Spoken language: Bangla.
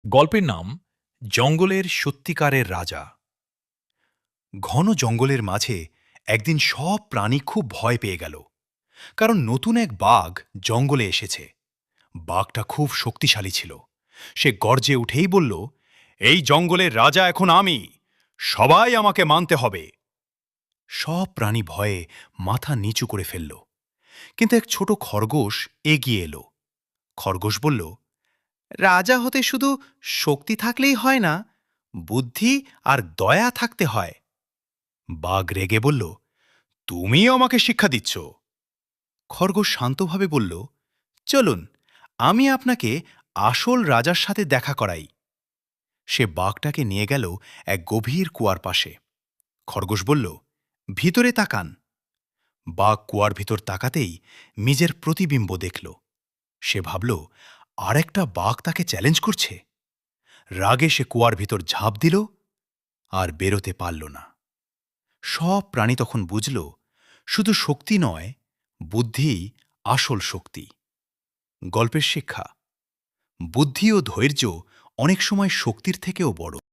গল্পের নাম জঙ্গলের সত্যিকারের রাজা। ঘন জঙ্গলের মাঝে একদিন সব প্রাণী খুব ভয় পেয়ে গেল, কারণ নতুন এক বাঘ জঙ্গলে এসেছে। বাঘটা খুব শক্তিশালী ছিল। সে গর্জে উঠেই বলল, এই জঙ্গলের রাজা এখন আমি, সবাই আমাকে মানতে হবে। সব প্রাণী ভয়ে মাথা নিচু করে ফেলল, কিন্তু এক ছোট খরগোশ এগিয়ে এলো। খরগোশ বলল, রাজা হতে শুধু শক্তি থাকলেই হয় না, বুদ্ধি আর দয়া থাকতে হয়। বাঘ রেগে বলল, তুমি আমাকে শিক্ষা দিচ্ছ? খরগোশ শান্তভাবে বলল, চলুন, আমি আপনাকে আসল রাজার সাথে দেখা করাই। সে বাঘটাকে নিয়ে গেল এক গভীর কুয়ার পাশে। খরগোশ বলল, ভিতরে তাকান। বাঘ কুয়ার ভিতর তাকাতেই নিজের প্রতিবিম্ব দেখল। সে ভাবল, আরেকটা বাঘ তাকে চ্যালেঞ্জ করছে। রাগে সে কুয়ার ভিতর ঝাঁপ দিল, আর বেরোতে পারল না। সব প্রাণী তখন বুঝল, শুধু শক্তি নয়, বুদ্ধিই আসল শক্তি। গল্পের শিক্ষা: বুদ্ধি ও ধৈর্য অনেক সময় শক্তির থেকেও বড়।